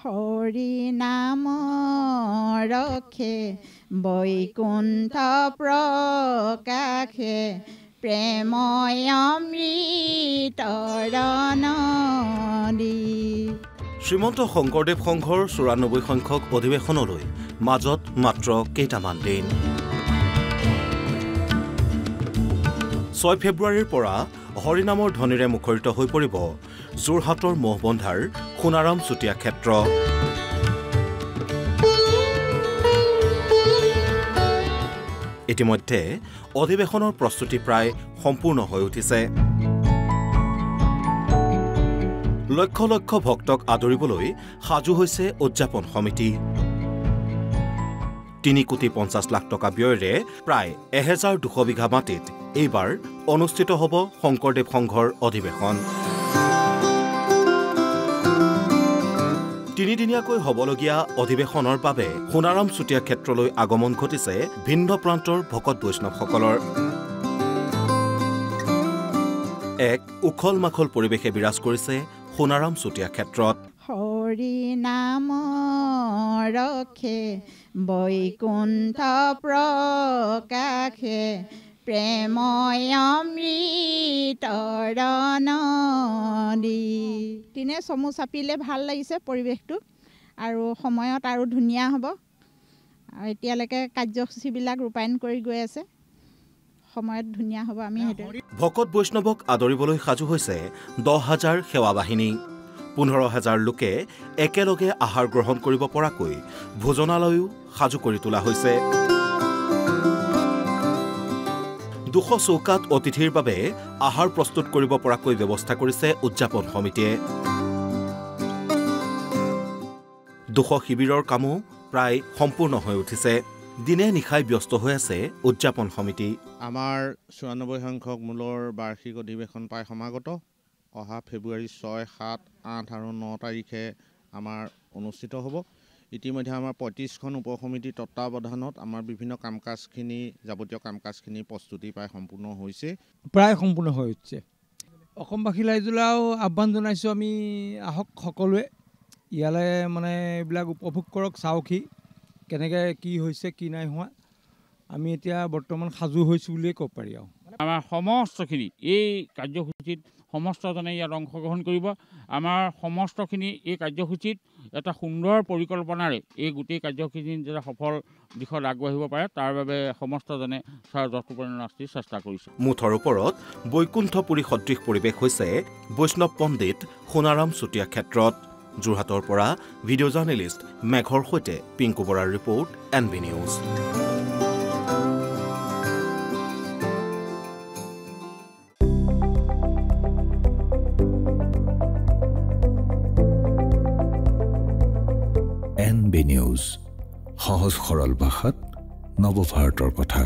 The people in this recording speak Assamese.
হৰি নাম ৰখে বৈকুণ্ঠ প্ৰকাশে প্ৰেময় অমৃতৰ নদী। শ্ৰীমন্ত শংকৰদেৱ সংঘৰ ৯৪ সংখ্যক অধিৱেশনলৈ মাজত মাত্ৰ কেইটামান দিন। ৬ ফেব্ৰুৱাৰীৰ পৰা হৰিনামৰ ধ্বনিৰে মুখৰিত হৈ পৰিব যোৰহাটৰ মহবন্ধাৰ সোণাৰাম চুতীয়া ক্ষেত্ৰ। ইতিমধ্যে অধিৱেশনৰ প্ৰস্তুতি প্ৰায় সম্পূৰ্ণ হৈ উঠিছে। লক্ষ লক্ষ ভক্তক আদৰিবলৈ সাজু হৈছে উদযাপন সমিতি। ৩,৫০,০০,০০০ টকা ব্যয়েৰে প্ৰায় ১,২০০ বিঘা মাটিত এইবাৰ অনুষ্ঠিত হ'ব শংকৰদেৱ সংঘৰ অধিৱেশন। ৩দিনীয়াকৈ হ'বলগীয়া অধিৱেশনৰ বাবে সোণাৰাম চুতীয়া ক্ষেত্ৰলৈ আগমন ঘটিছে ভিন্ন প্ৰান্তৰ ভকত বৈষ্ণৱসকলৰ। এক উখল মাখল পৰিৱেশে বিৰাজ কৰিছে সোণাৰাম চুতীয়া ক্ষেত্ৰত। হৰি নাম ৰখে বৈকুণ্ঠ প্ৰকাশে প্ৰেময় অমৃতৰ নদী। দিনে চমু চাপিলে ভাল লাগিছে পৰিৱেশটো, আৰু সময়ত আৰু ধুনীয়া হ'ব। আৰু এতিয়ালৈকে কাৰ্যসূচীবিলাক ৰূপায়ণ কৰি গৈ আছে, সময়ত ধুনীয়া হ'ব। আমি সেইটো ভকত বৈষ্ণৱক আদৰিবলৈ সাজু হৈছে ১০,০০০ সেৱা বাহিনী। ১৫,০০০ লোকে একেলগে আহাৰ গ্ৰহণ কৰিব পৰাকৈ ভোজনালয়ো সাজু কৰি তোলা হৈছে। ২০০ চৌকাত অতিথিৰ বাবে আহাৰ প্ৰস্তুত কৰিব পৰাকৈ ব্যৱস্থা কৰিছে উদযাপন সমিতিয়ে। ২০০ শিবিৰৰ কামো প্ৰায় সম্পূৰ্ণ হৈ উঠিছে। দিনে নিশাই ব্যস্ত হৈ আছে উদযাপন সমিতি। আমাৰ ৯৪ সংখ্যক মূলৰ বাৰ্ষিক অধিৱেশন প্ৰায় সমাগত। অহা ফেব্ৰুৱাৰী ৬, ৭, ৮ আৰু ৯ তাৰিখে আমাৰ অনুষ্ঠিত হ'ব। ইতিমধ্যে আমাৰ ৩৫খন উপসমিতিৰ তত্বাৱধানত আমাৰ বিভিন্ন কাম কাজখিনি, যাৱতীয় কাম কাজখিনি প্ৰস্তুতি প্ৰায় সম্পূৰ্ণ হৈছে। প্ৰায় সম্পূৰ্ণ হৈ উঠিছে। অসমবাসী ৰাইজলৈও আহ্বান জনাইছোঁ, আমি আহক সকলোৱে ইয়ালৈ, মানে এইবিলাক উপভোগ কৰক, চাওকহি কেনেকৈ কি হৈছে কি নাই হোৱা। আমি এতিয়া বৰ্তমান সাজু হৈছোঁ বুলিয়ে ক'ব পাৰি। আৰু আমাৰ সমস্তখিনি এই কাৰ্যসূচীত সমস্তজনে ইয়াত অংশগ্ৰহণ কৰিব। আমাৰ সমস্তখিনি এই কাৰ্যসূচীত এটা সুন্দৰ পৰিকল্পনাৰে এই গোটেই কাৰ্যসূচী যাতে সফল দিশত আগবাঢ়িব পাৰে, তাৰ বাবে সমস্তজনে যথোপৰিমাণে চেষ্টা কৰিছে। মুঠৰ ওপৰত বৈকুণ্ঠপুৰী সদৃশ পৰিৱেশ হৈছে বৈষ্ণৱ পণ্ডিত সোণাৰাম চুতীয়া ক্ষেত্ৰত। যোৰহাটৰ পৰা ভিডিঅ' জাৰ্নেলিষ্ট মেঘৰ সৈতে পিংকু বৰাৰ report, NB news. NB news, সহজ সৰল ভাষাত নৱভাৰতৰ কথা।